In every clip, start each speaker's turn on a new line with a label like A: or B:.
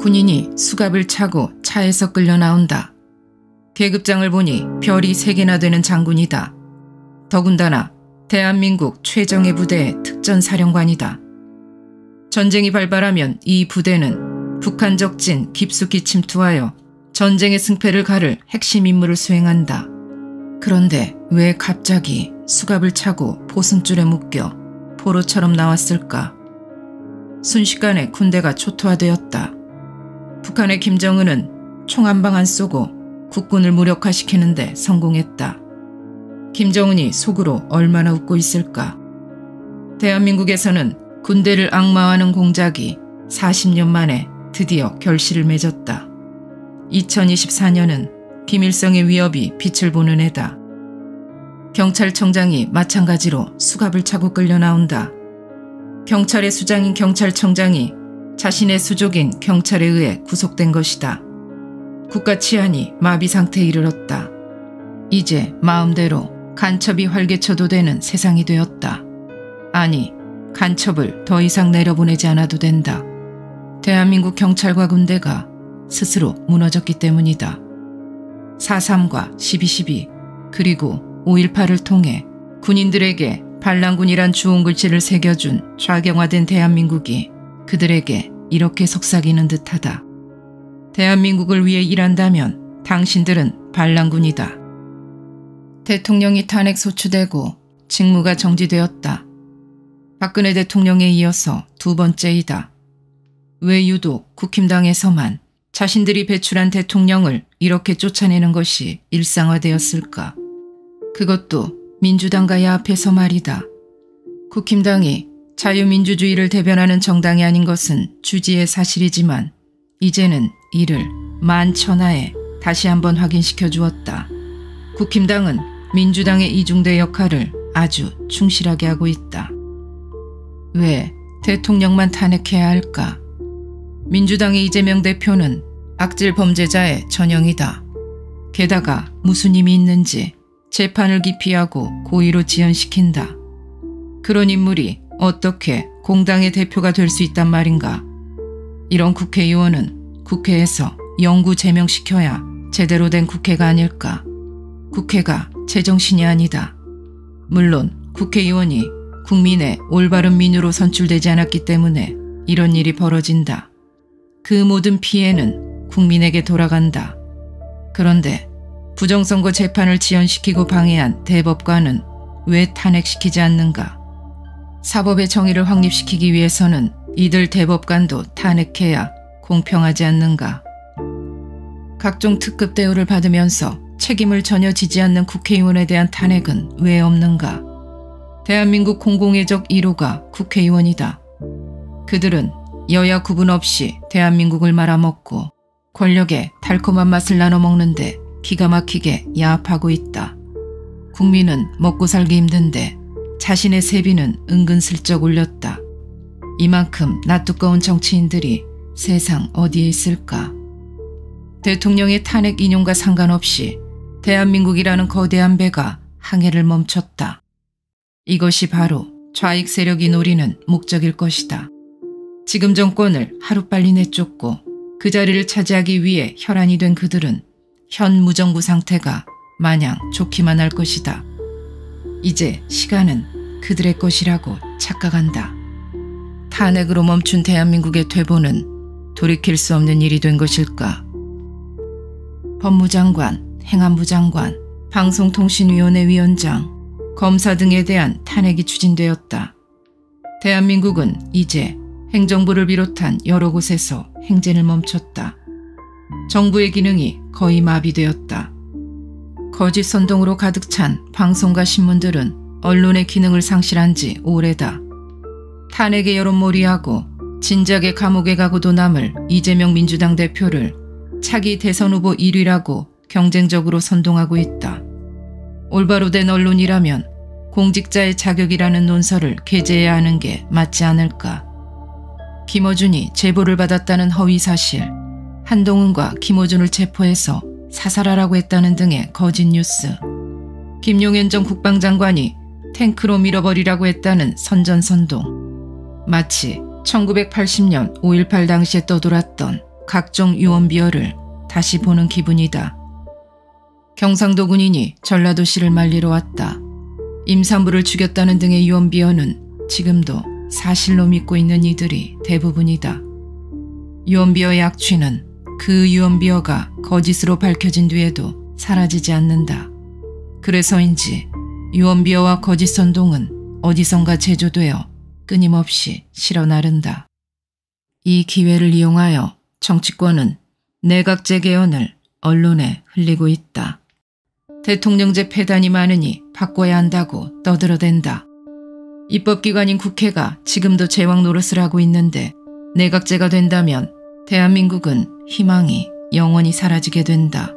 A: 군인이 수갑을 차고 차에서 끌려 나온다. 계급장을 보니 별이 3개나 되는 장군이다. 더군다나 대한민국 최정예 부대의 특전사령관이다. 전쟁이 발발하면 이 부대는 북한 적진 깊숙이 침투하여 전쟁의 승패를 가를 핵심 임무를 수행한다. 그런데 왜 갑자기 수갑을 차고 보승줄에 묶여 포로처럼 나왔을까? 순식간에 군대가 초토화되었다. 북한의 김정은은 총 한 방 안 쏘고 국군을 무력화시키는데 성공했다. 김정은이 속으로 얼마나 웃고 있을까? 대한민국에서는 군대를 악마화하는 공작이 40년 만에 드디어 결실을 맺었다. 2024년은 김일성의 위협이 빛을 보는 해다. 경찰청장이 마찬가지로 수갑을 차고 끌려 나온다. 경찰의 수장인 경찰청장이 자신의 수족인 경찰에 의해 구속된 것이다. 국가 치안이 마비 상태에 이르렀다. 이제 마음대로 간첩이 활개쳐도 되는 세상이 되었다. 아니, 간첩을 더 이상 내려보내지 않아도 된다. 대한민국 경찰과 군대가 스스로 무너졌기 때문이다. 4.3과 12.12 그리고 5.18을 통해 군인들에게 반란군이란 주홍글씨를 새겨준 좌경화된 대한민국이 그들에게 이렇게 속삭이는 듯하다. 대한민국을 위해 일한다면 당신들은 반란군이다. 대통령이 탄핵 소추되고 직무가 정지되었다. 박근혜 대통령에 이어서 2번째이다. 왜 유독 국힘당에서만 자신들이 배출한 대통령을 이렇게 쫓아내는 것이 일상화되었을까? 그것도 민주당과 야합해서 말이다. 국힘당이 자유민주주의를 대변하는 정당이 아닌 것은 주지의 사실이지만 이제는 이를 만천하에 다시 한번 확인시켜 주었다. 국힘당은 민주당의 이중대 역할을 아주 충실하게 하고 있다. 왜 대통령만 탄핵해야 할까? 민주당의 이재명 대표는 악질 범죄자의 전형이다. 게다가 무슨 힘이 있는지 재판을 기피하고 고의로 지연시킨다. 그런 인물이 어떻게 공당의 대표가 될 수 있단 말인가? 이런 국회의원은 국회에서 영구 제명시켜야 제대로 된 국회가 아닐까? 국회가 제정신이 아니다. 물론 국회의원이 국민의 올바른 민의로 선출되지 않았기 때문에 이런 일이 벌어진다. 그 모든 피해는 국민에게 돌아간다. 그런데 부정선거 재판을 지연시키고 방해한 대법관은 왜 탄핵시키지 않는가? 사법의 정의를 확립시키기 위해서는 이들 대법관도 탄핵해야 공평하지 않는가? 각종 특급 대우를 받으면서 책임을 전혀 지지 않는 국회의원에 대한 탄핵은 왜 없는가? 대한민국 공공의적 1호가 국회의원이다. 그들은 여야 구분 없이 대한민국을 말아먹고 권력의 달콤한 맛을 나눠 먹는데 기가 막히게 야합하고 있다. 국민은 먹고 살기 힘든데 자신의 세비는 은근슬쩍 올렸다. 이만큼 낯두꺼운 정치인들이 세상 어디에 있을까? 대통령의 탄핵 인용과 상관없이 대한민국이라는 거대한 배가 항해를 멈췄다. 이것이 바로 좌익 세력이 노리는 목적일 것이다. 지금 정권을 하루빨리 내쫓고 그 자리를 차지하기 위해 혈안이 된 그들은 현 무정부 상태가 마냥 좋기만 할 것이다. 이제 시간은 그들의 것이라고 착각한다. 탄핵으로 멈춘 대한민국의 퇴보는 돌이킬 수 없는 일이 된 것일까? 법무장관, 행안부 장관, 방송통신위원회 위원장, 검사 등에 대한 탄핵이 추진되었다. 대한민국은 이제 행정부를 비롯한 여러 곳에서 행진을 멈췄다. 정부의 기능이 거의 마비되었다. 거짓 선동으로 가득 찬 방송과 신문들은 언론의 기능을 상실한 지 오래다. 탄핵의 여론몰이하고 진작에 감옥에 가고도 남을 이재명 민주당 대표를 차기 대선 후보 1위라고 경쟁적으로 선동하고 있다. 올바로 된 언론이라면 공직자의 자격이라는 논설을 게재해야 하는 게 맞지 않을까? 김어준이 제보를 받았다는 허위사실, 한동훈과 김어준을 체포해서 사살하라고 했다는 등의 거짓 뉴스, 김용현 전 국방장관이 탱크로 밀어버리라고 했다는 선전선동, 마치 1980년 5.18 당시에 떠돌았던 각종 유언비어를 다시 보는 기분이다. 경상도 군인이 전라도시를 말리러 왔다. 임산부를 죽였다는 등의 유언비어는 지금도 사실로 믿고 있는 이들이 대부분이다. 유언비어의 악취는 그 유언비어가 거짓으로 밝혀진 뒤에도 사라지지 않는다. 그래서인지 유언비어와 거짓 선동은 어디선가 제조되어 끊임없이 실어 나른다. 이 기회를 이용하여 정치권은 내각제 개헌을 언론에 흘리고 있다. 대통령제 폐단이 많으니 바꿔야 한다고 떠들어댄다. 입법기관인 국회가 지금도 제왕 노릇을 하고 있는데 내각제가 된다면 대한민국은 희망이 영원히 사라지게 된다.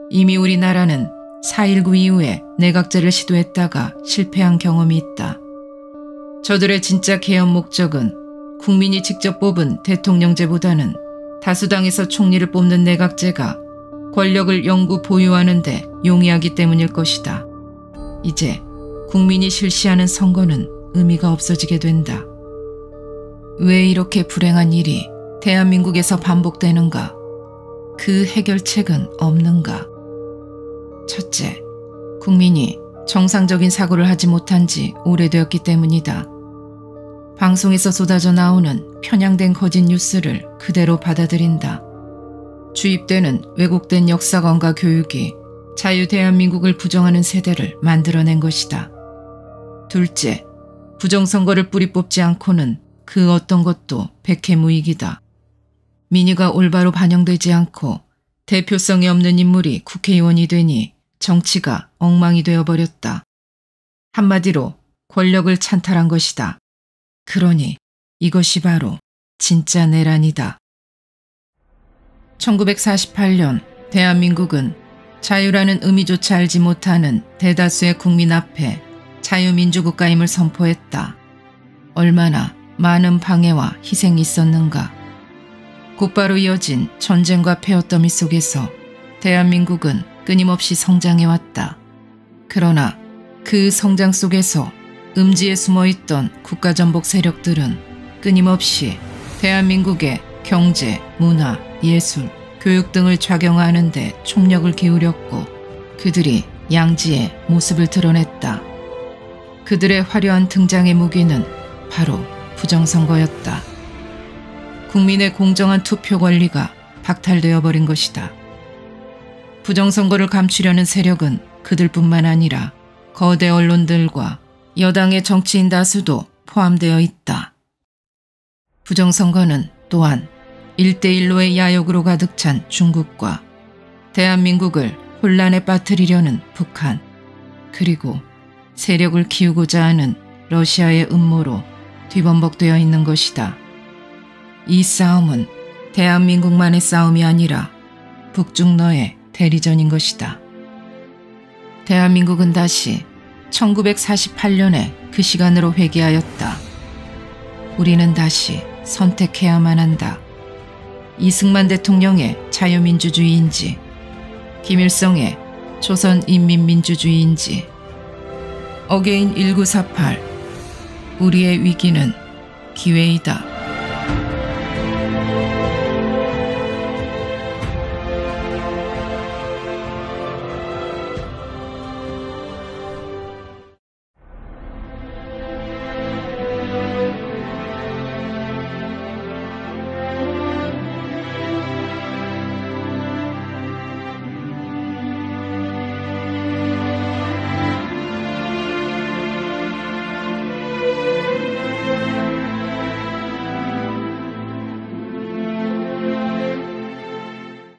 A: 이미 우리나라는 4.19 이후에 내각제를 시도했다가 실패한 경험이 있다. 저들의 진짜 개헌 목적은 국민이 직접 뽑은 대통령제보다는 다수당에서 총리를 뽑는 내각제가 권력을 영구 보유하는 데 용이하기 때문일 것이다. 이제 국민이 실시하는 선거는 의미가 없어지게 된다. 왜 이렇게 불행한 일이 대한민국에서 반복되는가? 그 해결책은 없는가? 첫째, 국민이 정상적인 사고를 하지 못한 지 오래되었기 때문이다. 방송에서 쏟아져 나오는 편향된 거짓 뉴스를 그대로 받아들인다. 주입되는 왜곡된 역사관과 교육이 자유 대한민국을 부정하는 세대를 만들어낸 것이다. 둘째, 부정선거를 뿌리 뽑지 않고는 그 어떤 것도 백해무익이다. 민의가 올바로 반영되지 않고 대표성이 없는 인물이 국회의원이 되니 정치가 엉망이 되어버렸다. 한마디로 권력을 찬탈한 것이다. 그러니 이것이 바로 진짜 내란이다. 1948년 대한민국은 자유라는 의미조차 알지 못하는 대다수의 국민 앞에 자유민주국가임을 선포했다. 얼마나 많은 방해와 희생이 있었는가. 곧바로 이어진 전쟁과 폐허더미 속에서 대한민국은 끊임없이 성장해왔다. 그러나 그 성장 속에서 음지에 숨어있던 국가전복 세력들은 끊임없이 대한민국의 경제, 문화, 예술, 교육 등을 좌경화하는 데 총력을 기울였고 그들이 양지의 모습을 드러냈다. 그들의 화려한 등장의 무기는 바로 부정선거였다. 국민의 공정한 투표 권리가 박탈되어 버린 것이다. 부정선거를 감추려는 세력은 그들뿐만 아니라 거대 언론들과 여당의 정치인 다수도 포함되어 있다. 부정선거는 또한 1대1로의 야욕으로 가득 찬 중국과 대한민국을 혼란에 빠뜨리려는 북한, 그리고 세력을 키우고자 하는 러시아의 음모로 뒤범벅되어 있는 것이다. 이 싸움은 대한민국만의 싸움이 아니라 북중러의 대리전인 것이다. 대한민국은 다시 1948년에 그 시간으로 회귀하였다. 우리는 다시 선택해야만 한다. 이승만 대통령의 자유민주주의인지 김일성의 조선인민민주주의인지 어게인 1948 우리의 위기는 기회이다.